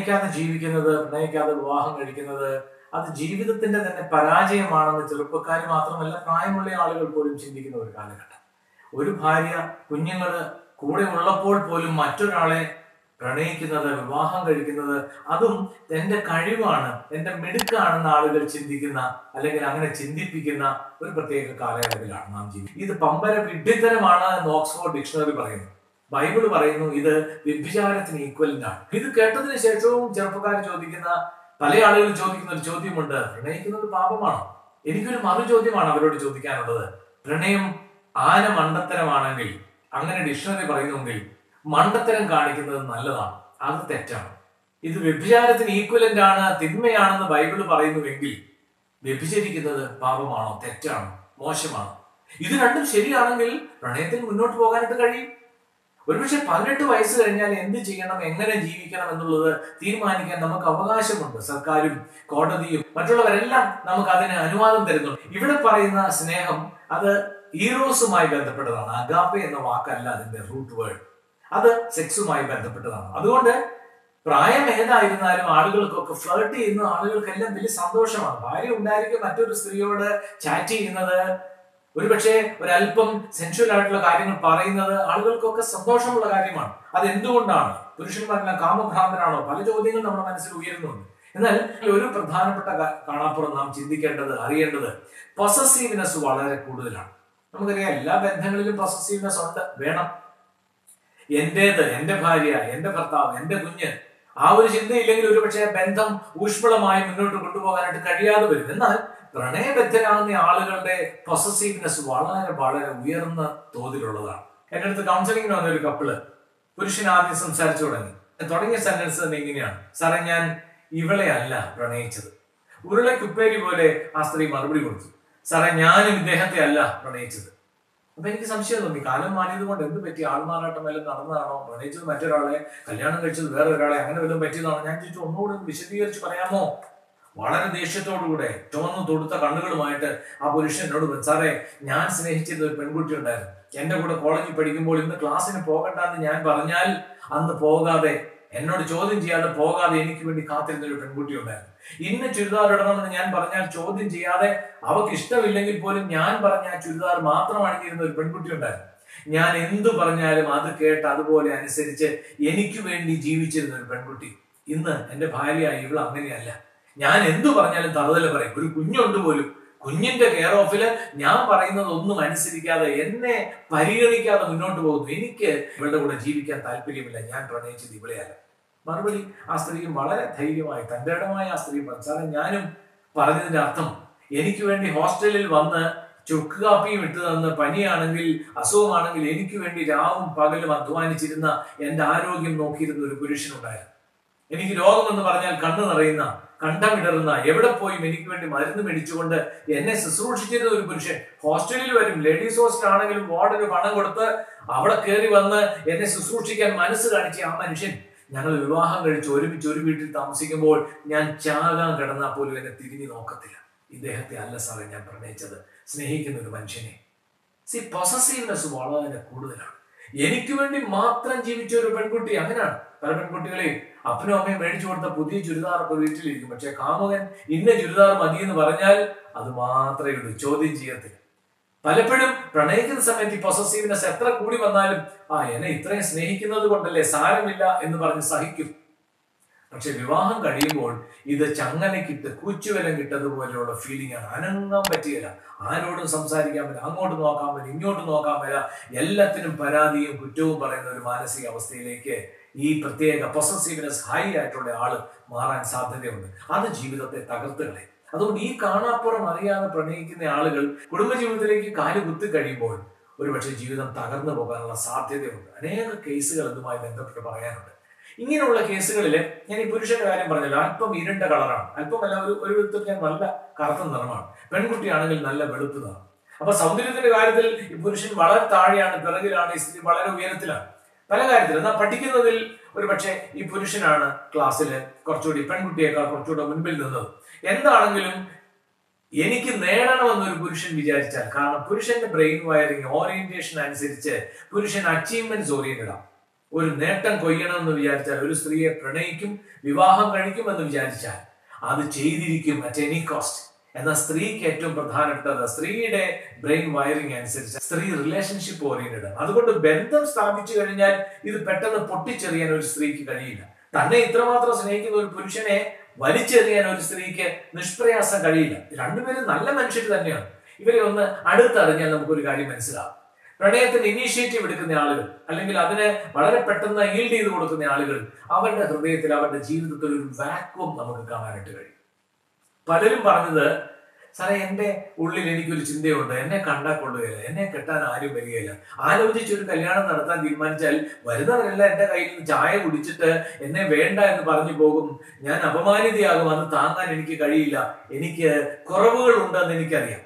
പ്രണയിക്കാതെ ജീവിക്കുന്നത്, പ്രണയിക്കാതെ വിവാഹം കഴിക്കുന്നത് അത് ജീവിതത്തിന്റെ തന്നെ പരാജയമാണെന്ന് ചെറുപ്പക്കാർ മാത്രമല്ല പ്രായമുള്ള ആളുകൾ പോലും ചിന്തിക്കുന്ന ഒരു കാലഘട്ടം. ഒരു ഭാര്യ, കുഞ്ഞുങ്ങള് കൂടെ ഉള്ളപ്പോൾ പോലും മറ്റൊരാളെ പ്രണയിക്കുന്നത്, വിവാഹം കഴിക്കുന്നത് അതും എന്റെ കഴിവാണ്, എന്റെ മിടുക്കാണെന്ന് ആളുകൾ ചിന്തിക്കുന്ന, അല്ലെങ്കിൽ അങ്ങനെ ചിന്തിപ്പിക്കുന്ന ഒരു പ്രത്യേക കാലയളവിലാണ് നാം ജീവിക്കുന്നത്. ഇത് പമ്പര വിഡ്ഢിത്തരമാണ് എന്ന് ഓക്സ്ഫോർഡ് ഡിക്ഷണറി പറയുന്നു. ബൈബിള് പറയുന്നു ഇത് വ്യഭിചാരത്തിന് ഈക്വലന്റ് ആണ്. ഇത് കേട്ടതിന് ശേഷവും ചെറുപ്പക്കാർ ചോദിക്കുന്ന, പല ആളുകൾ ചോദിക്കുന്ന ഒരു ചോദ്യമുണ്ട്, പ്രണയിക്കുന്നത് പാപമാണോ? എനിക്കൊരു മറു ചോദ്യമാണ് അവരോട് ചോദിക്കാനുള്ളത്. പ്രണയം ആന മണ്ടത്തരമാണെങ്കിൽ, അങ്ങനെ ഡിക്ഷണറി പറയുന്നെങ്കിൽ മണ്ടത്തരം കാണിക്കുന്നത് നല്ലതാണ്, അത് തെറ്റാണ്. ഇത് വ്യഭിചാരത്തിന് ഈക്വലന്റ് ആണ്, തിന്മയാണെന്ന് ബൈബിള് പറയുന്നുവെങ്കിൽ വ്യഭിചരിക്കുന്നത് പാപമാണോ? തെറ്റാണോ? മോശമാണോ? ഇത് രണ്ടും ശരിയാണെങ്കിൽ പ്രണയത്തിൽ മുന്നോട്ട് പോകാനായിട്ട് കഴിയും. ഒരുപക്ഷെ 18 വയസ്സ് കഴിഞ്ഞാൽ എന്ത് ചെയ്യണം, എങ്ങനെ ജീവിക്കണം എന്നുള്ളത് തീരുമാനിക്കാൻ നമുക്ക് അവകാശമുണ്ട്. സർക്കാരും കോടതിയും മറ്റുള്ളവരെല്ലാം നമുക്ക് അതിന് അനുവാദം തരുന്നുണ്ട്. ഇവിടെ പറയുന്ന സ്നേഹം അത് ഈറോസുമായി ബന്ധപ്പെട്ടതാണ്. അഗാപ്പെ എന്ന വാക്കല്ല അതിന്റെ റൂട്ട് വേർഡ്. അത് സെക്സുമായി ബന്ധപ്പെട്ടതാണ്. അതുകൊണ്ട് പ്രായം ഏതായിരുന്നാലും ആളുകൾക്കൊക്കെ ഫ്ലർട്ട് ചെയ്യുന്ന ആളുകൾക്കെല്ലാം വലിയ സന്തോഷമാണ്. ഭാര്യ ഉണ്ടായിരിക്കും മറ്റൊരു സ്ത്രീയോട് ചാറ്റ് ചെയ്യുന്നത്, ഒരുപക്ഷെ ഒരല്പം സെൻഷ്വൽ ആയിട്ടുള്ള കാര്യങ്ങൾ പറയുന്നത് ആളുകൾക്കൊക്കെ സന്തോഷമുള്ള കാര്യമാണ്. അത് എന്തുകൊണ്ടാണ്? പുരുഷന്മാരെല്ലാം കാമഭ്രാന്തരാണോ? പല ചോദ്യങ്ങൾ നമ്മുടെ മനസ്സിൽ ഉയരുന്നുണ്ട്. എന്നാൽ ഒരു പ്രധാനപ്പെട്ട കാണാപ്പുറം നാം ചിന്തിക്കേണ്ടത്, അറിയേണ്ടത്, പൊസസീവ്നെസ് വളരെ കൂടുതലാണ്. നമുക്കറിയാം എല്ലാ ബന്ധങ്ങളിലും പൊസസീവ്നെസ് ഉണ്ട്, വേണം. എന്റേത്, എന്റെ ഭാര്യ, എന്റെ ഭർത്താവ്, എന്റെ കുഞ്ഞ്, ആ ഒരു ചിന്തയില്ലെങ്കിൽ ഒരുപക്ഷെ ബന്ധം ഊഷ്മളമായി മുന്നോട്ട് കൊണ്ടുപോകാനായിട്ട് കഴിയാതെ വരും. എന്നാൽ പ്രണയബദ്ധരാകുന്ന ആളുകളുടെ പൊസസീവ്നെസ് വളരെ വളരെ ഉയർന്ന തോതിലുള്ളതാണ്. എന്റെ അടുത്ത് കൗൺസിലിംഗിന് വന്ന ഒരു കപ്പിള്, പുരുഷൻ ആദ്യം സംസാരിച്ചു തുടങ്ങിയ സെന്റൻസ് തന്നെ ഇങ്ങനെയാണ്: സാറേ, ഞാൻ ഇവളെ അല്ല പ്രണയിച്ചത്. ഉരുളക്കുപ്പേരി പോലെ ആ സ്ത്രീ മറുപടി കൊടുത്തു: സാറേ, ഞാനും ഇദ്ദേഹത്തെ അല്ല പ്രണയിച്ചത്. അപ്പൊ എനിക്ക് സംശയം തോന്നി, കാലം മാറിയത് കൊണ്ട് എന്ത് പറ്റി? ആൾമാറാട്ടം വല്ലതും നടന്നതാണോ? പ്രണയിച്ചത് മറ്റൊരാളെ, കല്യാണം കഴിച്ചത് വേറെ ഒരാളെ, അങ്ങനെ വല്ലതും പറ്റിയതാണോ? ഞാൻ ചോദിച്ചു, ഒന്നുകൂടെ വിശദീകരിച്ച് പറയാമോ? വളരെ ദേഷ്യത്തോടുകൂടെ ചുവന്നു തൊടുത്ത കണ്ണുകളുമായിട്ട് ആ പുരുഷൻ എന്നോട് പറഞ്ഞു: സാറേ, ഞാൻ സ്നേഹിച്ചിരുന്ന ഒരു പെൺകുട്ടി ഉണ്ടായിരുന്നു. എന്റെ കൂടെ കോളേജിൽ പഠിക്കുമ്പോൾ ഇന്ന് ക്ലാസ്സിന് പോകണ്ടെന്ന് ഞാൻ പറഞ്ഞാൽ അന്ന് പോകാതെ, എന്നോട് ചോദ്യം ചെയ്യാതെ പോകാതെ എനിക്ക് വേണ്ടി കാത്തിരുന്ന ഒരു പെൺകുട്ടി ഉണ്ടായിരുന്നു. ഇന്ന് ചുരിദാർ ഇടണമെന്ന് ഞാൻ പറഞ്ഞാൽ ചോദ്യം ചെയ്യാതെ, അവർക്ക് ഇഷ്ടമില്ലെങ്കിൽ പോലും ഞാൻ പറഞ്ഞ ആ ചുരിദാർ മാത്രം അണിഞ്ഞിരുന്ന ഒരു പെൺകുട്ടി ഉണ്ടായിരുന്നു. ഞാൻ എന്തു പറഞ്ഞാലും അത് കേട്ട് അതുപോലെ അനുസരിച്ച് എനിക്ക് വേണ്ടി ജീവിച്ചിരുന്ന ഒരു പെൺകുട്ടി. ഇന്ന് എന്റെ ഭാര്യയായി ഇവൾ അങ്ങനെയല്ല. ഞാൻ എന്തു പറഞ്ഞാലും തറുതല പറയും. ഒരു കുഞ്ഞുണ്ട് പോലും, കുഞ്ഞിന്റെ കെയർ ഓഫില് ഞാൻ പറയുന്നത് ഒന്നും അനുസരിക്കാതെ, എന്നെ പരിഗണിക്കാതെ മുന്നോട്ട് പോകുന്നു. എനിക്ക് ഇവളുടെ കൂടെ ജീവിക്കാൻ താല്പര്യമില്ല, ഞാൻ പ്രണയിച്ചത് ഇവളെയല്ല. മറുപടി ആ സ്ത്രീയും വളരെ ധൈര്യമായി, തന്റെ ഇടമായി ആ സ്ത്രീ പറഞ്ഞു: സാറേ, ഞാനും പറഞ്ഞതിന്റെ അർത്ഥം, എനിക്ക് വേണ്ടി ഹോസ്റ്റലിൽ വന്ന് ചുക്ക് കാപ്പിയും ഇട്ട് തന്ന്, പനിയാണെങ്കിൽ അസുഖമാണെങ്കിൽ എനിക്ക് വേണ്ടി രാവും പകലും അധ്വാനിച്ചിരുന്ന, എന്റെ ആരോഗ്യം നോക്കിയിരുന്ന ഒരു പുരുഷനുണ്ടായിരുന്നു. എനിക്ക് രോഗമെന്ന് പറഞ്ഞാൽ കണ്ണു നിറയുന്ന, കണ്ടമിടറുന്ന, എവിടെ പോയും എനിക്ക് വേണ്ടി മരുന്ന് മേടിച്ചുകൊണ്ട് എന്നെ ശുശ്രൂഷിച്ചിരുന്ന ഒരു പുരുഷൻ ഹോസ്റ്റലിൽ വരും. ലേഡീസ് ഹോസ്റ്റൽ ആണെങ്കിലും വാർഡിന് പണം കൊടുത്ത് അവിടെ കയറി വന്ന് എന്നെ ശുശ്രൂഷിക്കാൻ മനസ്സ് കാണിച്ച ആ മനുഷ്യൻ, ഞങ്ങൾ വിവാഹം കഴിച്ച് ഒരുമിച്ച് ഒരു വീട്ടിൽ താമസിക്കുമ്പോൾ ഞാൻ ചാകാൻ കിടന്നാൽ പോലും എന്നെ തിരിഞ്ഞു നോക്കത്തില്ല. ഇദ്ദേഹത്തെ അല്ല സാറേ ഞാൻ പ്രണയിച്ചത്, സ്നേഹിക്കുന്ന ഒരു മനുഷ്യനെ. പൊസസീവ്നെസ് വളരെ കൂടുതലാണ്. എനിക്ക് വേണ്ടി മാത്രം ജീവിച്ച ഒരു പെൺകുട്ടി. അങ്ങനെയാണ് പല പെൺകുട്ടികളെയും അപ്പനും അമ്മയും മേടിച്ചു കൊടുത്ത പുതിയ ചുരിദാറൊക്കെ വീട്ടിലിരിക്കും. പക്ഷെ കാമുകൻ ഇന്ന ചുരിദാർ മതി എന്ന് പറഞ്ഞാൽ അത് മാത്രമേ ഉള്ളൂ, ചോദ്യം ചെയ്യത്തില്ല. പലപ്പോഴും പ്രണയിക്കുന്ന സമയത്ത് ഈ പൊസസീവ്നെസ് എത്ര കൂടി വന്നാലും എന്നെ ഇത്രയും സ്നേഹിക്കുന്നത് കൊണ്ടല്ലേ, സാരമില്ല എന്ന് പറഞ്ഞ് സഹിക്കും. പക്ഷെ വിവാഹം കഴിയുമ്പോൾ ഇത് ചങ്ങലക്കിട്ട് കൂച്ചുവലം കിട്ടതുപോലെയുള്ള ഫീലിംഗ് ആണ്. അനങ്ങാൻ പറ്റിയില്ല, ആരോടും സംസാരിക്കാൻ പറ്റില്ല, അങ്ങോട്ട് നോക്കാൻ പറ്റില്ല, ഇങ്ങോട്ട് നോക്കാൻ പറ്റില്ല, എല്ലാത്തിനും പരാതിയും കുറ്റവും പറയുന്ന ഒരു മാനസിക അവസ്ഥയിലേക്ക് ഈ പ്രത്യേക പൊസസീവ്നെസ് ഹൈ ആയിട്ടുള്ള ആള് മാറാൻ സാധ്യതയുണ്ട്. അത് ജീവിതത്തെ തകർത്ത് കളയും. അതുകൊണ്ട് ഈ കാണാപ്പുറം അറിയാതെ പ്രണയിക്കുന്ന ആളുകൾ കുടുംബജീവിതത്തിലേക്ക് കാല് കുത്തി കഴിയുമ്പോൾ ഒരുപക്ഷെ ജീവിതം തകർന്നു പോകാനുള്ള സാധ്യതയുണ്ട്. അനേക കേസുകൾ ഇതുമായി ബന്ധപ്പെട്ട് പറയാനുണ്ട്. ഇങ്ങനെയുള്ള കേസുകളിൽ ഞാൻ ഈ പുരുഷന്റെ കാര്യം പറഞ്ഞല്ലോ, അല്പം ഇരുണ്ട കളറാണ്, അല്പമല്ല ഒരു വിധത്തിൽ നല്ല കറുത്ത നിറമാണ്. പെൺകുട്ടിയാണെങ്കിൽ നല്ല വെളുപ്പ് നിറം. അപ്പൊ സൗന്ദര്യത്തിന്റെ കാര്യത്തിൽ ഈ പുരുഷൻ വളരെ താഴെയാണ്, പിറകിലാണ്, ഈ സ്ത്രീ വളരെ ഉയരത്തിലാണ്. പല കാര്യത്തിൽ എന്നാൽ പഠിക്കുന്നതിൽ ഒരു പക്ഷേ ഈ പുരുഷനാണ് ക്ലാസ്സിൽ കുറച്ചുകൂടി പെൺകുട്ടിയേക്കാൾ കുറച്ചുകൂടെ മുൻപിൽ നിന്നത്. എന്താണെങ്കിലും എനിക്ക് നേടണമെന്നൊരു പുരുഷൻ വിചാരിച്ചാൽ, കാരണം പുരുഷന്റെ ബ്രെയിൻ വയറിംഗ് ഓറിയന്റേഷൻ അനുസരിച്ച് പുരുഷൻ അച്ചീവ്മെന്റ്സ് ഓറിയന്റഡ് ആണ്. ഒരു നേട്ടം കൊയ്യണമെന്ന് വിചാരിച്ചാൽ, ഒരു സ്ത്രീയെ പ്രണയിക്കും, വിവാഹം കഴിക്കുമെന്ന് വിചാരിച്ചാൽ അത് ചെയ്തിരിക്കും അറ്റ് എനി കോസ്റ്റ്. എന്നാൽ സ്ത്രീക്ക് ഏറ്റവും പ്രധാനപ്പെട്ടത് സ്ത്രീയുടെ ബ്രെയിൻ വയറിംഗ് അനുസരിച്ച് സ്ത്രീ റിലേഷൻഷിപ്പ് ഓറിയന്റഡ് ആണ്. അതുകൊണ്ട് ബന്ധം സ്ഥാപിച്ചു കഴിഞ്ഞാൽ ഇത് പെട്ടെന്ന് പൊട്ടിച്ചെറിയാൻ ഒരു സ്ത്രീക്ക് കഴിയില്ല. തന്നെ ഇത്രമാത്രം സ്നേഹിക്കുന്ന ഒരു പുരുഷനെ വലിച്ചെറിയാൻ ഒരു സ്ത്രീക്ക് നിഷ്പ്രയാസം കഴിയില്ല. രണ്ടുപേരും നല്ല മനുഷ്യർ തന്നെയാണ്. ഇവരെ ഒന്ന് അടുത്തറിഞ്ഞാൽ നമുക്കൊരു കാര്യം മനസ്സിലാവും. പ്രണയത്തിന് ഇനീഷ്യേറ്റീവ് എടുക്കുന്ന ആളുകൾ, അല്ലെങ്കിൽ അതിനെ വളരെ പെട്ടെന്ന് ഈൽഡ് ചെയ്ത് കൊടുക്കുന്ന ആളുകൾ, അവരുടെ ഹൃദയത്തിൽ, അവരുടെ ജീവിതത്തിൽ ഒരു വാക്വം നമുക്ക് കാണാനായിട്ട് കഴിയും. പലരും പറഞ്ഞത്, സാറേ എന്റെ ഉള്ളിൽ എനിക്കൊരു ചിന്തയുണ്ട്, എന്നെ കണ്ടാൽ കൊള്ളുകയില്ല, എന്നെ കെട്ടാൻ ആരും വരികയില്ല. ആലോചിച്ചൊരു കല്യാണം നടത്താൻ തീരുമാനിച്ചാൽ വരുന്നവരെല്ലാം എന്റെ കയ്യിൽ നിന്ന് ചായ കുടിച്ചിട്ട് എന്നെ വേണ്ട എന്ന് പറഞ്ഞു പോകും, ഞാൻ അപമാനിതയാകും, അത് താങ്ങാൻ എനിക്ക് കഴിയില്ല, എനിക്ക് കുറവുകൾ ഉണ്ടെന്ന് എനിക്കറിയാം,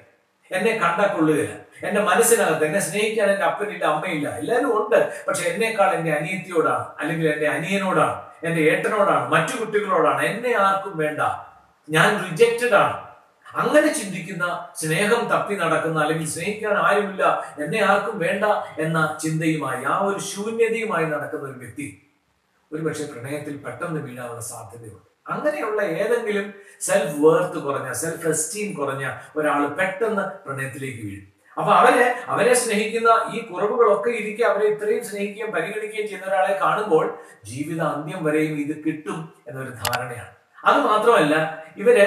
എന്നെ കണ്ടാൽ കൊള്ളുകയില്ല, എന്റെ മനസ്സിനകത്ത് എന്നെ സ്നേഹിക്കാൻ എന്റെ അപ്പനില്ല, അമ്മയില്ല, എല്ലാവരും ഉണ്ട്, പക്ഷെ എന്നേക്കാൾ എന്റെ അനിയത്തിയോടാണ്, അല്ലെങ്കിൽ എന്റെ അനിയനോടാണ്, എന്റെ ഏട്ടനോടാണ്, മറ്റു കുട്ടികളോടാണ്, എന്നെ ആർക്കും വേണ്ട, ഞാൻ റിജക്റ്റഡ് ആണ്. അങ്ങനെ ചിന്തിക്കുന്ന, സ്നേഹം തപ്പി നടക്കുന്ന, അല്ലെങ്കിൽ സ്നേഹിക്കാൻ ആരുമില്ല, എന്നെ ആർക്കും വേണ്ട എന്ന ചിന്തയുമായി, ആ ഒരു ശൂന്യതയുമായി നടക്കുന്ന ഒരു വ്യക്തി ഒരുപക്ഷെ പ്രണയത്തിൽ പെട്ടെന്ന് വീഴാനുള്ള സാധ്യതയുണ്ട്. അങ്ങനെയുള്ള ഏതെങ്കിലും സെൽഫ് വേർത്ത് കുറഞ്ഞ, സെൽഫ് എസ്റ്റീം കുറഞ്ഞ ഒരാൾ പെട്ടെന്ന് പ്രണയത്തിലേക്ക് വീഴും. അപ്പൊ അവരെ സ്നേഹിക്കുന്ന ഈ കുറവുകളൊക്കെ ഇരിക്കെ അവരെ ഇത്രയും സ്നേഹിക്കുകയും പരിഗണിക്കുകയും ചെയ്യുന്ന ഒരാളെ കാണുമ്പോൾ ജീവിത അന്ത്യം വരെയും ഇത് കിട്ടും എന്നൊരു ധാരണയാണ്. അത് മാത്രമല്ല, ഇവര്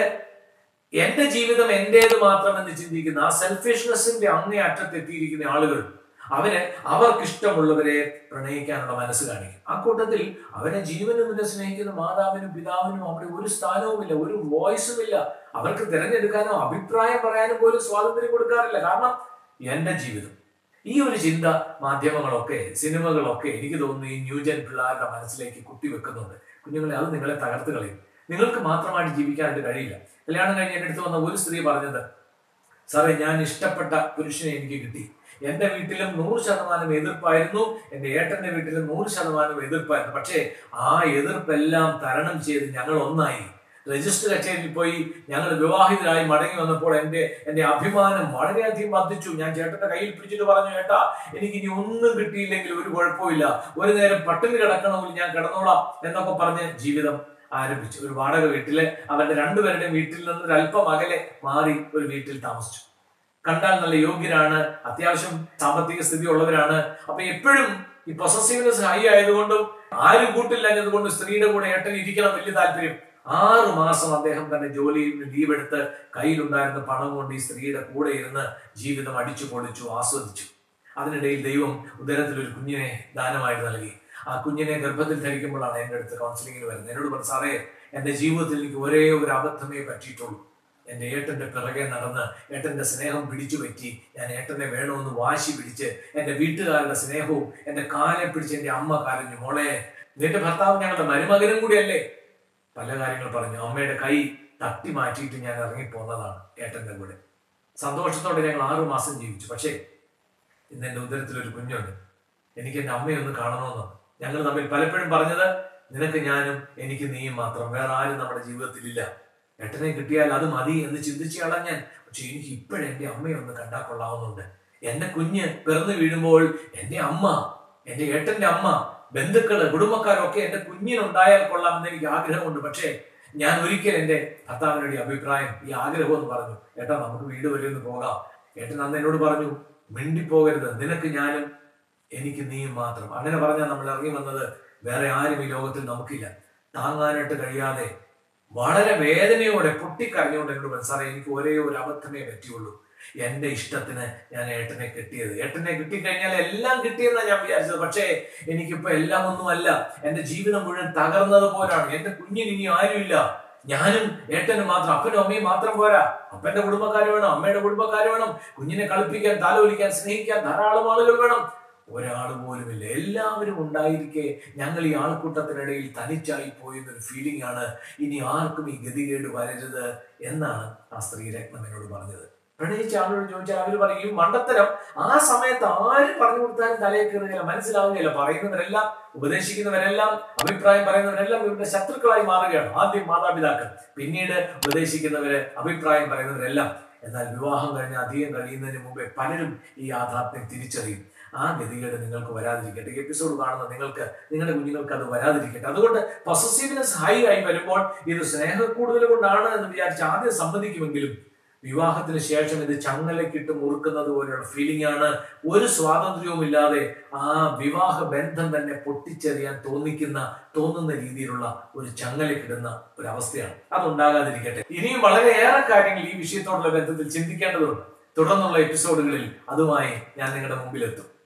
എന്റെ ജീവിതം എന്റേത് മാത്രം എന്ന് ചിന്തിക്കുന്ന, ആ സെൽഫിഷ്നെസിന്റെ അങ്ങേ അറ്റത്തെത്തിയിരിക്കുന്ന ആളുകൾ, അവർക്കിഷ്ടമുള്ളവരെ പ്രണയിക്കാനുള്ള മനസ്സ് കാണിക്കും. ആ കൂട്ടത്തിൽ അവരെ ജീവനും പിന്നെ സ്നേഹിക്കുന്ന മാതാവിനും പിതാവിനും അവിടെ ഒരു സ്ഥാനവുമില്ല, ഒരു വോയിസും ഇല്ല. അവർക്ക് തിരഞ്ഞെടുക്കാനോ അഭിപ്രായം പറയാനും പോലും സ്വാതന്ത്ര്യം കൊടുക്കാറില്ല. കാരണം എന്റെ ജീവിതം. ഈ ഒരു ചിന്ത മാധ്യമങ്ങളൊക്കെ, സിനിമകളൊക്കെ എനിക്ക് തോന്നുന്നു ഈ ന്യൂജൻ പിള്ളേരുടെ മനസ്സിലേക്ക് കുത്തിവെക്കുന്നുണ്ട്. കുഞ്ഞുങ്ങളെ, അത് നിങ്ങളെ തകർത്ത് കളയും. നിങ്ങൾക്ക് മാത്രമായിട്ട് ജീവിക്കാനായിട്ട് കഴിയില്ല. കല്യാണം കഴിഞ്ഞ് എൻ്റെ അടുത്ത് വന്ന ഒരു സ്ത്രീ പറഞ്ഞത്, സാറേ ഞാൻ ഇഷ്ടപ്പെട്ട പുരുഷനെ എനിക്ക് കിട്ടി, എന്റെ വീട്ടിലും 100% എതിർപ്പായിരുന്നു, എന്റെ ഏട്ടന്റെ വീട്ടിലും 100% എതിർപ്പായിരുന്നു. പക്ഷേ ആ എതിർപ്പെല്ലാം തരണം ചെയ്ത് ഞങ്ങൾ ഒന്നായി. രജിസ്റ്റർ കച്ചേരിയിൽ പോയി ഞങ്ങൾ വിവാഹിതരായി മടങ്ങി വന്നപ്പോൾ എന്റെ അഭിമാനം വളരെയധികം വർദ്ധിച്ചു. ഞാൻ ചേട്ടന്റെ കയ്യിൽ പിടിച്ചിട്ട് പറഞ്ഞു, ഏട്ടാ എനിക്ക് ഇനി ഒന്നും കിട്ടിയില്ലെങ്കിൽ ഒരു കുഴപ്പമില്ല, ഒരു നേരം പട്ടിണി കിടക്കണമെങ്കിൽ ഞാൻ കിടന്നോളാം എന്നൊക്കെ പറഞ്ഞ് ജീവിതം ആരംഭിച്ചു. ഒരു വാടക വീട്ടില് അവരുടെ രണ്ടുപേരുടെയും വീട്ടിൽ നിന്ന് ഒരു അല്പം അകലെ മാറി ഒരു വീട്ടിൽ താമസിച്ചു. കണ്ടാൽ നല്ല യോഗ്യരാണ്, അത്യാവശ്യം സാമ്പത്തിക സ്ഥിതി ഉള്ളവരാണ്. അപ്പൊ എപ്പോഴും ഈ പൊസസീവ്നെസ് ഹൈ ആയതുകൊണ്ടും ആരും കൂട്ടില്ലാഞ്ഞതുകൊണ്ടും സ്ത്രീയുടെ കൂടെ ഏട്ടൻ ഇരിക്കണം വലിയ താല്പര്യം. 6 മാസം അദ്ദേഹം തന്റെ ജോലിയിൽ നിന്ന് ലീവ് എടുത്ത് കയ്യിലുണ്ടായിരുന്ന പണം കൊണ്ട് ഈ സ്ത്രീയുടെ കൂടെ ഇരുന്ന് ജീവിതം അടിച്ചു പൊളിച്ചു, ആസ്വദിച്ചു. അതിനിടയിൽ ദൈവം ഉദരത്തിൽ ഒരു കുഞ്ഞിനെ ദാനമായിട്ട് നൽകി. ആ കുഞ്ഞിനെ ഗർഭത്തിൽ ധരിക്കുമ്പോഴാണ് എൻ്റെ അടുത്ത് കൗൺസിലിങ്ങിന് വരുന്നത്. എന്നോട് പറഞ്ഞു, സാറേ എൻ്റെ ജീവിതത്തിൽ എനിക്ക് ഒരേ ഒരു അബദ്ധമേ പറ്റിയിട്ടുള്ളൂ. എൻ്റെ ഏട്ടൻ്റെ പിറകെ നടന്ന് ഏട്ടൻ്റെ സ്നേഹം പിടിച്ചു പറ്റി ഞാൻ ഏട്ടനെ വേണമെന്ന് വാശി പിടിച്ച് എൻ്റെ വീട്ടുകാരുടെ സ്നേഹവും എൻ്റെ കാലെ പിടിച്ച് എൻ്റെ അമ്മ കരഞ്ഞു, മോളെ നിന്റെ ഭർത്താവ് ഞങ്ങളുടെ മരുമകനും കൂടിയല്ലേ. പല കാര്യങ്ങൾ പറഞ്ഞു. അമ്മയുടെ കൈ തട്ടി മാറ്റിയിട്ട് ഞാൻ ഇറങ്ങിപ്പോന്നതാണ് ഏട്ടൻ്റെ കൂടെ. സന്തോഷത്തോടെ ഞങ്ങൾ 6 മാസം ജീവിച്ചു. പക്ഷേ ഇന്ന് എൻ്റെ ഉദരത്തിലൊരു കുഞ്ഞുണ്ട്, എനിക്ക് എൻ്റെ അമ്മയൊന്ന് കാണണമെന്നാണ്. ഞങ്ങൾ തമ്മിൽ പലപ്പോഴും പറഞ്ഞത്, നിനക്ക് ഞാനും എനിക്ക് നീയും മാത്രം, വേറെ ആരും നമ്മുടെ ജീവിതത്തിലില്ല. ഏട്ടനെ കിട്ടിയാൽ അത് മതി എന്ന് ചിന്തിച്ച് കളഞ്ഞാൻ. പക്ഷെ എനിക്ക് ഇപ്പോഴും എൻ്റെ അമ്മയെ ഒന്ന് കണ്ടാൽ കൊള്ളാവുന്നുണ്ട്. എൻ്റെ കുഞ്ഞ് പിറന്നു വീഴുമ്പോൾ എൻ്റെ അമ്മ, എൻ്റെ ഏട്ടൻ്റെ അമ്മ, ബന്ധുക്കള്, കുടുംബക്കാരൊക്കെ എൻ്റെ കുഞ്ഞിനുണ്ടായാൽ കൊള്ളാമെന്ന് എനിക്ക് ആഗ്രഹമുണ്ട്. പക്ഷേ ഞാൻ ഒരിക്കൽ എൻ്റെ ഭർത്താവിനുടെ അഭിപ്രായം, ഈ ആഗ്രഹം എന്ന് പറഞ്ഞു, ഏട്ടാ നമുക്ക് വീട് വരെ ഒന്ന് പോകാം. ഏട്ടൻ അന്ന് എന്നോട് പറഞ്ഞു, മിണ്ടിപ്പോകരുത്, നിനക്ക് ഞാനും എനിക്ക് നീയും മാത്രം. അങ്ങനെ പറഞ്ഞാൽ നമ്മൾ ഇറങ്ങി വന്നത്. വേറെ ആരും ഈ ലോകത്തിൽ നമുക്കില്ല. താങ്ങാനായിട്ട് കഴിയാതെ വളരെ വേദനയോടെ പൊട്ടിക്കരഞ്ഞുകൊണ്ട് എന്നോട് പറഞ്ഞു, സാറേ എനിക്ക് ഒരേ ഒരു അബദ്ധമേ പറ്റിയുള്ളൂ, എന്റെ ഇഷ്ടത്തിന് ഞാൻ ഏട്ടനെ കെട്ടിയത്. ഏട്ടനെ കിട്ടിക്കഴിഞ്ഞാൽ എല്ലാം കിട്ടിയെന്നാണ് ഞാൻ വിചാരിച്ചത്. പക്ഷേ എനിക്കിപ്പോ എല്ലാം ഒന്നുമല്ല. എന്റെ ജീവിതം മുഴുവൻ തകർന്നത് പോലാണ്. എന്റെ കുഞ്ഞിന് ഇനി ആരുമില്ല. ഞാനും ഏട്ടനും മാത്രം, അപ്പനും അമ്മയും മാത്രം പോരാ. അപ്പന്റെ കുടുംബക്കാര് വേണം, അമ്മയുടെ കുടുംബക്കാര് വേണം, കുഞ്ഞിനെ കളിപ്പിക്കാൻ, താലോലിക്കാൻ, സ്നേഹിക്കാൻ ധാരാളം ആളുകൾ വേണം. ഒരാൾ പോലുമില്ല. എല്ലാവരും ഉണ്ടായിരിക്കെ ഞങ്ങൾ ഈ ആൾക്കൂട്ടത്തിനിടയിൽ തനിച്ചായി പോയെന്നൊരു ഫീലിംഗ് ആണ്. ഇനി ആർക്കും ഈ ഗതികേട് വരരുത് എന്നാണ് ആ സ്ത്രീരത്നം എന്നോട് പറഞ്ഞത്. പ്രണയിച്ച ആളോട് ചോദിച്ചാൽ അവർ പറയും, മണ്ടത്തരം ആ സമയത്ത് ആരും പറഞ്ഞു കൊടുത്താലും തലയെ കയറുകയില്ല, മനസ്സിലാവുകയില്ല. പറയുന്നവരെല്ലാം, ഉപദേശിക്കുന്നവരെല്ലാം, അഭിപ്രായം പറയുന്നവരെല്ലാം ഇവരുടെ ശത്രുക്കളായി മാറുകയാണ്. ആദ്യം മാതാപിതാക്കൾ, പിന്നീട് ഉപദേശിക്കുന്നവര്, അഭിപ്രായം പറയുന്നവരെല്ലാം. എന്നാൽ വിവാഹം കഴിഞ്ഞ് അധികം കഴിയുന്നതിന് മുമ്പേ പലരും ഈ യാഥാർത്ഥ്യം തിരിച്ചറിയും. ആ ഗതികേട് നിങ്ങൾക്ക് വരാതിരിക്കട്ടെ. ഈ എപ്പിസോഡ് കാണുന്ന നിങ്ങൾക്ക്, നിങ്ങളുടെ കുഞ്ഞുങ്ങൾക്ക് അത് വരാതിരിക്കട്ടെ. അതുകൊണ്ട് പൊസസീവ്നെസ് ഹൈ ആയി വരുമ്പോൾ ഇത് സ്നേഹക്കൂടുതൽ കൊണ്ടാണ് എന്ന് വിചാരിച്ച് ആദ്യം സമ്മതിക്കുമെങ്കിലും വിവാഹത്തിന് ശേഷം ഇത് ചങ്ങലക്കിട്ട് മുറുക്കുന്നത് പോലെയുള്ള ഫീലിംഗ് ആണ്. ഒരു സ്വാതന്ത്ര്യവുമില്ലാതെ ആ വിവാഹ ബന്ധം തന്നെ പൊട്ടിച്ചെറിയാൻ തോന്നുന്ന രീതിയിലുള്ള ഒരു ചങ്ങലക്കിടുന്ന ഒരു അവസ്ഥയാണ്. അതുണ്ടാകാതിരിക്കട്ടെ. ഇനിയും വളരെയേറെ കാര്യങ്ങൾ ഈ വിഷയത്തോടുള്ള ബന്ധത്തിൽ ചിന്തിക്കേണ്ടതുണ്ട്. തുടർന്നുള്ള എപ്പിസോഡുകളിൽ അതുമായി ഞാൻ നിങ്ങളുടെ മുമ്പിലെത്തും.